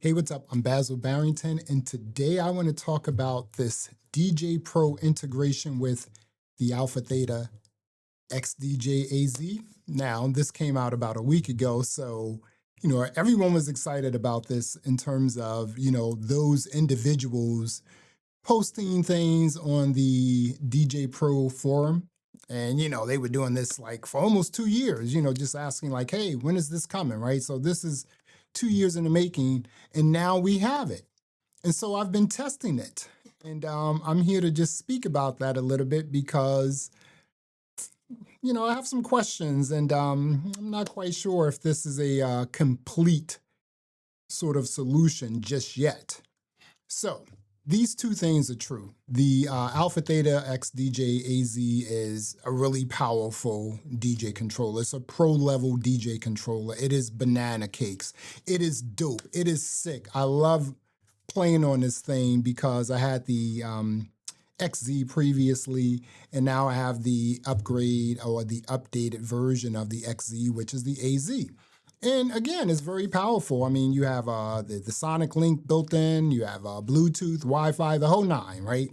Hey, what's up? I'm Basil Barrington, and today I want to talk about this DJ Pro integration with the AlphaTheta XDJ-AZ. Now, this came out about a week ago, so everyone was excited about this in terms of those individuals posting things on the DJ Pro forum. And they were doing this like for almost 2 years, just asking like, hey, when is this coming, right? So this is 2 years in the making, and now we have it. And so I've been testing it, and I'm here to just speak about that a little bit because I have some questions, and I'm not quite sure if this is a complete sort of solution just yet. So these two things are true. The AlphaTheta XDJ-AZ is a really powerful DJ controller. It's a pro-level DJ controller. It is banana cakes. It is dope. It is sick. I love playing on this thing because I had the XZ previously, and now I have the upgrade or the updated version of the XZ, which is the AZ. And again, it's very powerful. I mean, you have the Sonic Link built in, you have Bluetooth, Wi-Fi, the whole nine, right?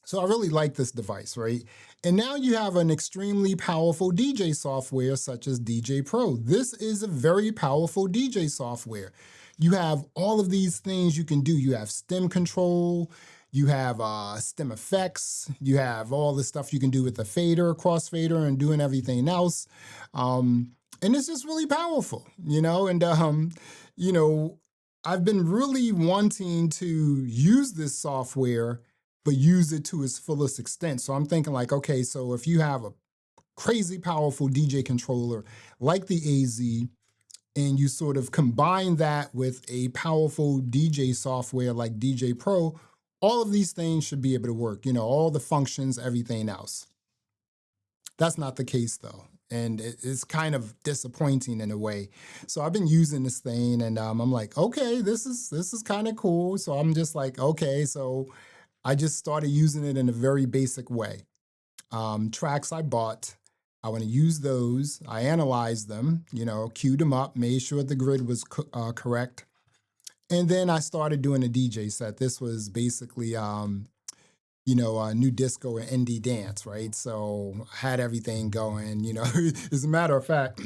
So I really like this device, right? And now you have an extremely powerful DJ software such as DJ Pro. This is a very powerful DJ software. You have all of these things you can do. You have stem control, you have stem effects, you have all the stuff you can do with the fader, crossfader, and doing everything else. And it's just really powerful, and, I've been really wanting to use this software, but use it to its fullest extent. So I'm thinking like, okay, so if you have a crazy powerful DJ controller like the AZ, and you sort of combine that with a powerful DJ software like DJ Pro, all of these things should be able to work, all the functions, everything else. That's not the case though. And it's kind of disappointing in a way. So I've been using this thing, and I'm like, okay, this is kind of cool. So I'm just like, okay, so I just started using it in a very basic way. Tracks I bought, I want to use those. I analyzed them, queued them up, made sure the grid was correct. And then I started doing a DJ set. This was basically new disco and indie dance, right? So I had everything going, As a matter of fact,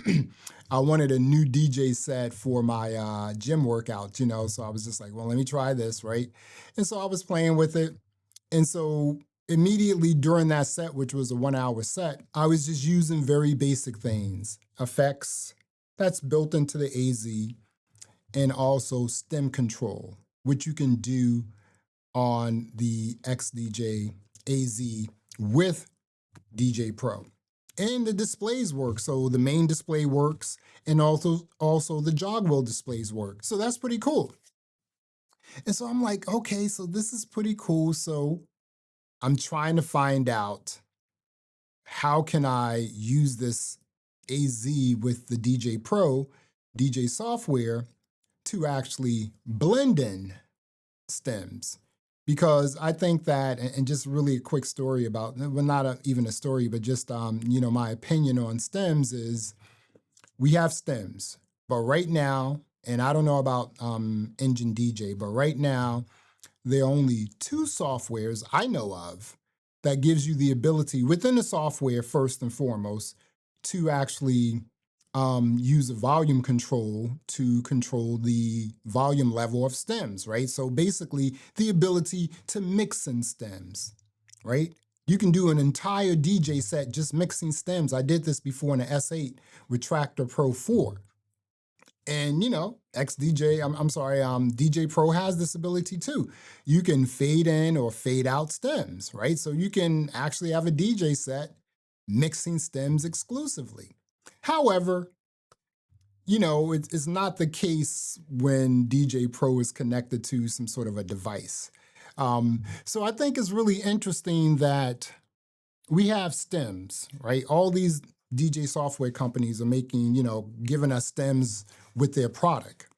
I wanted a new DJ set for my gym workouts, So I was just like, well, let me try this, right? And so I was playing with it. And so immediately during that set, which was a 1-hour set, I was just using very basic things, effects that's built into the AZ, and also stem control, which you can do on the XDJ-AZ with DJ Pro. And the displays work. So the main display works, and also the jog wheel displays work. So that's pretty cool. And so I'm like, okay, so this is pretty cool. So I'm trying to find out how can I use this AZ with the DJ Pro DJ software to actually blend in stems. Because I think that, and just really a quick story about, well, not even a story, but just, my opinion on stems is we have stems, but right now, and I don't know about Engine DJ, but right now, there are only 2 softwares I know of that gives you the ability within the software, first and foremost, to actually use a volume control to control the volume level of stems, right? So basically the ability to mix in stems, right? You can do an entire DJ set just mixing stems. I did this before in the S8 with Tractor Pro 4. And DJ Pro has this ability too. You can fade in or fade out stems, right? So you can actually have a DJ set mixing stems exclusively. However, it's not the case when DJ Pro is connected to some sort of a device. So I think it's really interesting that we have stems, right? All these DJ software companies are making, giving us stems with their product.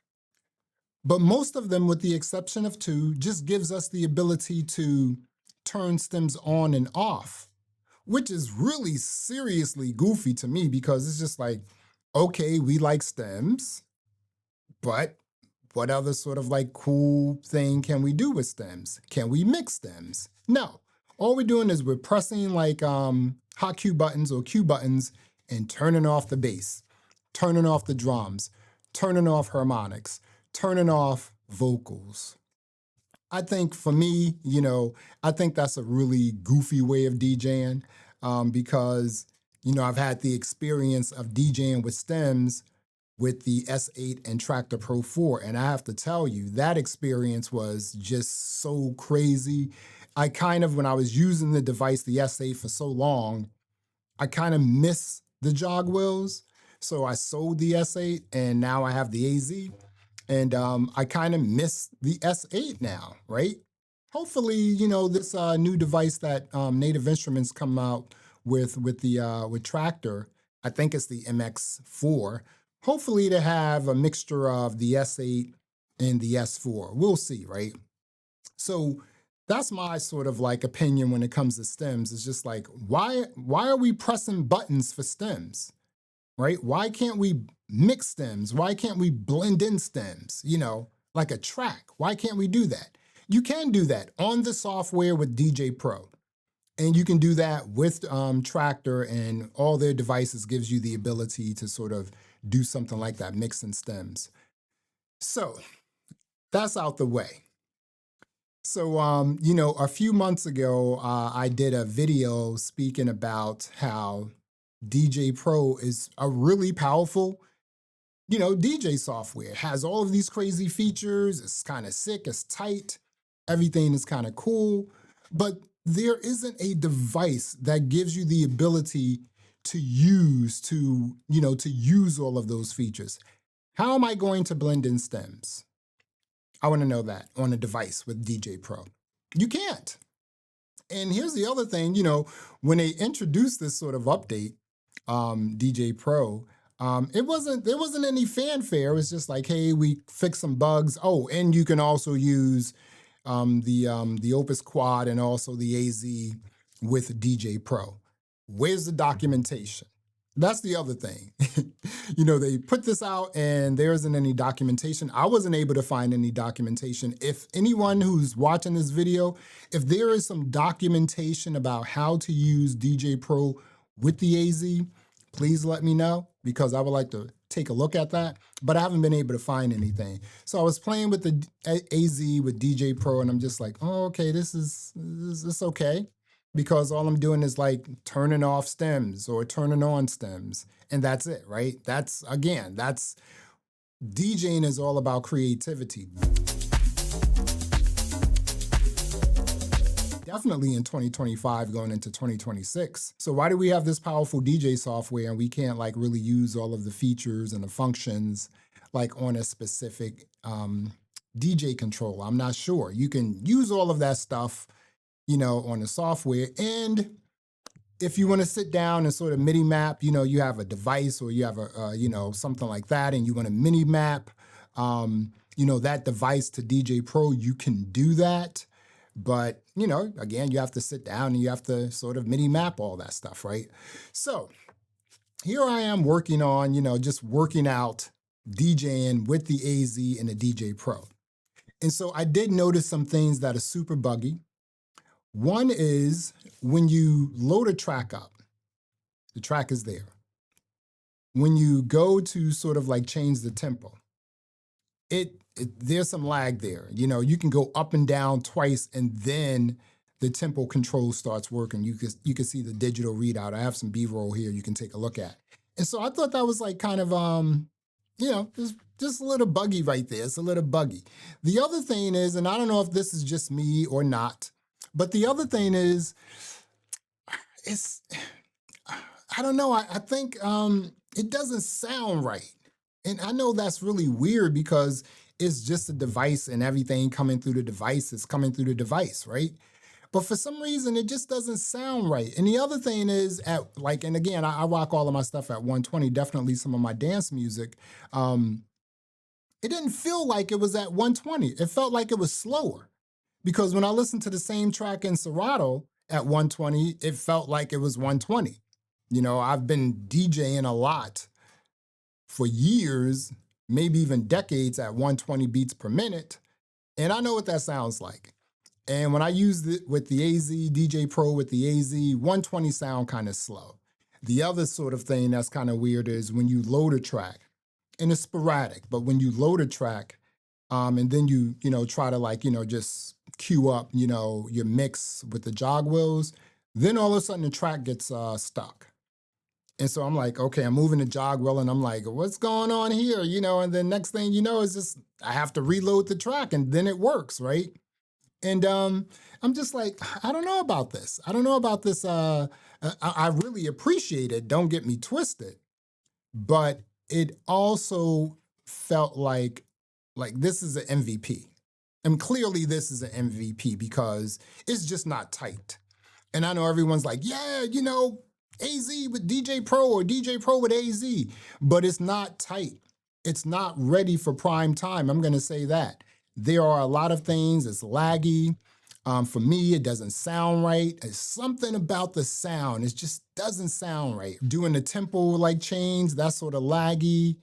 But most of them, with the exception of 2, just gives us the ability to turn stems on and off, which is really seriously goofy to me because it's just like, okay, we like stems, but what other sort of like cool thing can we do with stems? Can we mix stems? No. All we're doing is we're pressing like hot Q buttons or Q buttons and turning off the bass, turning off the drums, turning off harmonics, turning off vocals. I think for me, you know, I think that's a really goofy way of DJing because, you know, I've had the experience of DJing with stems with the S8 and Tractor Pro 4. And I have to tell you, that experience was just so crazy. I kind of, when I was using the device, the S8 for so long, I kind of miss the jog wheels. So I sold the S8 and now I have the AZ. And I kind of miss the S8 now, right? Hopefully, you know, this new device that Native Instruments come out with Tractor, I think it's the MX4. Hopefully to have a mixture of the S8 and the S4. We'll see, right? So that's my sort of like opinion when it comes to stems. It's just like, why are we pressing buttons for stems, right? Why can't we mix stems? Why can't we blend in stems, you know, like a track? Why can't we do that? You can do that on the software with DJ Pro. And you can do that with Tractor, and all their devices gives you the ability to sort of do something like that, mixing stems. So that's out the way. So, you know, a few months ago, I did a video speaking about how DJ Pro is a really powerful, you know, DJ software. It has all of these crazy features. It's kind of sick. It's tight. Everything is kind of cool. But there isn't a device that gives you the ability to use, to use all of those features. How am I going to blend in stems? I want to know that on a device with DJ Pro. You can't. And here's the other thing, you know, when they introduced this sort of update, DJ Pro, there wasn't any fanfare. It was just like, hey, we fixed some bugs. Oh, and you can also use the Opus Quad and also the AZ with DJ Pro. Where's the documentation? That's the other thing. You know, they put this out and there isn't any documentation. I wasn't able to find any documentation. If anyone who's watching this video, if there is some documentation about how to use DJ Pro with the AZ, please let me know, because I would like to take a look at that, but I haven't been able to find anything. So I was playing with the AZ with DJ Pro and I'm just like, oh, okay, this is okay. Because all I'm doing is like turning off stems or turning on stems, and that's it, right? That's DJing is all about creativity. Definitely in 2025 going into 2026. So why do we have this powerful DJ software and we can't like really use all of the features and the functions like on a specific DJ controller? I'm not sure. You can use all of that stuff, you know, on the software. And if you want to sit down and sort of MIDI map, you know, you have a device or you have a, you know, something like that, and you want to MIDI map, you know, that device to DJ Pro, you can do that. But, you know, again, you have to sit down and you have to sort of MIDI map all that stuff, right? So here I am working on, you know, just working out DJing with the AZ and the DJ Pro. And so I did notice some things that are super buggy. One is when you load a track up, the track is there. When you go to sort of like change the tempo, there's some lag there. You know, you can go up and down twice and then the tempo control starts working. You can see the digital readout. I have some B-roll here you can take a look at. And so I thought that was like kind of, you know, just a little buggy right there. It's a little buggy. The other thing is, and I don't know if this is just me or not, but the other thing is, I don't know, I think it doesn't sound right. And I know that's really weird because it's just a device and everything coming through the device is coming through the device, right? But for some reason, it just doesn't sound right. And the other thing is, and again, I rock all of my stuff at 120, definitely some of my dance music. It didn't feel like it was at 120. It felt like it was slower. Because when I listened to the same track in Serato at 120, it felt like it was 120. You know, I've been DJing a lot for years maybe even decades at 120 beats per minute. And I know what that sounds like. And when I used it with the AZ DJ Pro with the AZ, 120 sound kind of slow. The other sort of thing that's kind of weird is when you load a track, and it's sporadic, but when you load a track, and then you try to like, just cue up, your mix with the jog wheels, then all of a sudden the track gets stuck. And so I'm like, okay, I'm moving the jog wheel and I'm like, what's going on here? And then next thing you know is just, I have to reload the track and then it works, right? And I'm just like, I don't know about this. I don't know about this. I really appreciate it. Don't get me twisted. But it also felt like this is an MVP. And clearly this is an MVP because it's just not tight. And I know everyone's like, yeah, AZ with DJ Pro or DJ Pro with AZ, but it's not tight. It's not ready for prime time. I'm going to say that. There are a lot of things. It's laggy. For me, it doesn't sound right. It's something about the sound. It just doesn't sound right. Doing the tempo like change, that's sort of laggy.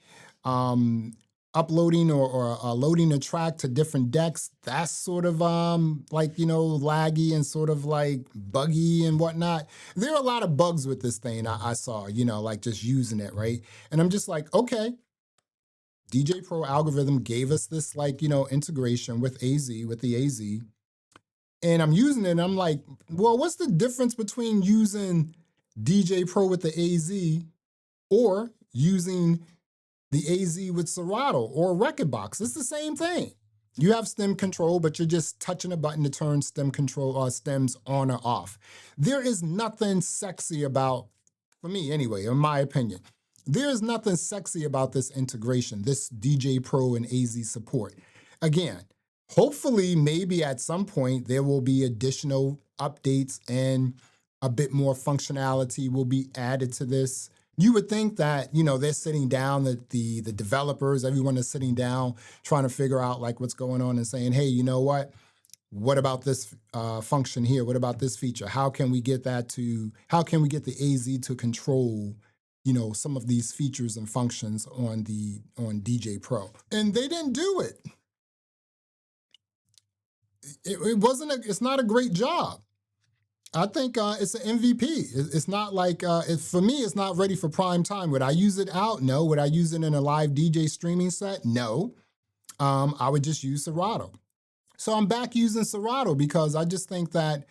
Uploading or loading a track to different decks, that's sort of laggy and sort of like buggy and whatnot. There are a lot of bugs with this thing I saw, like just using it, right? And I'm just like, okay, DJ Pro Algoriddim gave us this integration with the AZ. And I'm using it and I'm like, well, what's the difference between using DJ Pro with the AZ or using the AZ with Serato or Rekordbox? It's the same thing. You have stem control, but you're just touching a button to turn stem control or stems on or off. There is nothing sexy about, for me anyway, in my opinion, there is nothing sexy about this integration, this DJ Pro and AZ support. Again, hopefully, maybe at some point, there will be additional updates and a bit more functionality will be added to this. You would think that, they're sitting down, the developers, everyone is sitting down, trying to figure out like what's going on and saying, hey, you know what? What about this function here? What about this feature? How can we get the AZ to control, some of these features and functions on DJ Pro? And they didn't do it. It's not a great job. I think it's an MVP. It's not like, for me, it's not ready for prime time. Would I use it out? No. Would I use it in a live DJ streaming set? No. I would just use Serato. So I'm back using Serato because I just think that,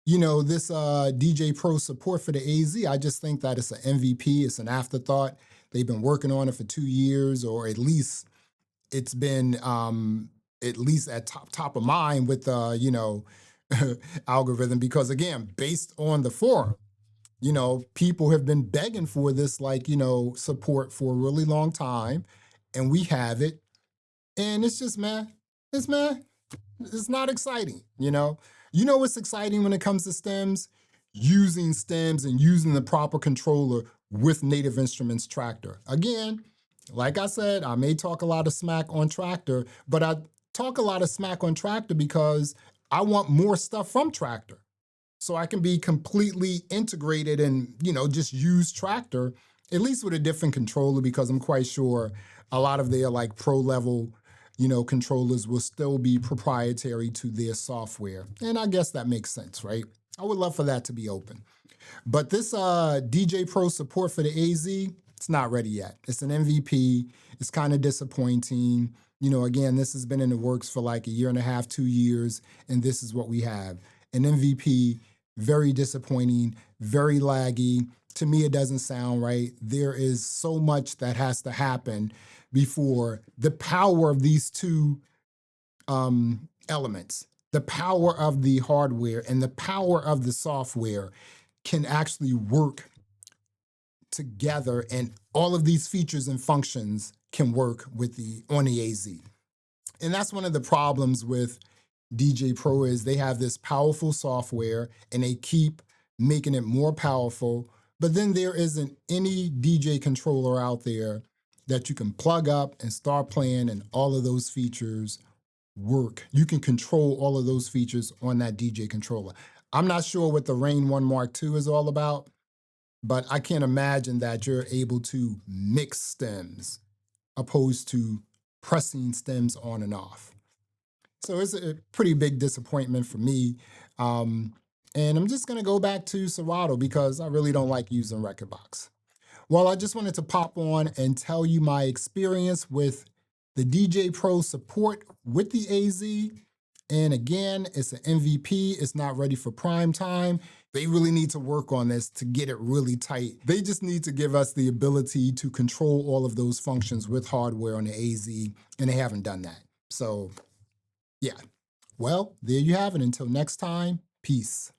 this DJ Pro support for the AZ, I just think that it's an MVP. It's an afterthought. They've been working on it for 2 years, or at least it's been at least at top of mind with Algoriddim, because again, based on the forum, people have been begging for this support for a really long time, and we have it, and it's just it's not exciting. What's exciting when it comes to stems? Using stems and using the proper controller with Native Instruments Tractor. Again, like I said, I may talk a lot of smack on Tractor, but I talk a lot of smack on Tractor because I want more stuff from Tractor. So I can be completely integrated and, just use Tractor, at least with a different controller, because I'm quite sure a lot of their pro level, controllers will still be proprietary to their software. And I guess that makes sense, right? I would love for that to be open. But this DJ Pro support for the AZ, it's not ready yet. It's an MVP. It's kind of disappointing. Again, this has been in the works for like 1.5 years, 2 years, and this is what we have. An MVP, very disappointing, very laggy. To me, it doesn't sound right. There is so much that has to happen before the power of these two elements, the power of the hardware and the power of the software, can actually work together, and all of these features and functions can work on the AZ. And that's one of the problems with DJ Pro is they have this powerful software and they keep making it more powerful, but then there isn't any DJ controller out there that you can plug up and start playing and all of those features work. You can control all of those features on that DJ controller. I'm not sure what the Rain 1 Mark II is all about, but I can't imagine that you're able to mix stems opposed to pressing stems on and off. So it's a pretty big disappointment for me. And I'm just gonna go back to Serato because I really don't like using Rekordbox. Well, I just wanted to pop on and tell you my experience with the DJ Pro support with the AZ. And again, it's an MVP. It's not ready for prime time. They really need to work on this to get it really tight. They just need to give us the ability to control all of those functions with hardware on the AZ, and they haven't done that. So yeah, well, there you have it. Until next time, peace.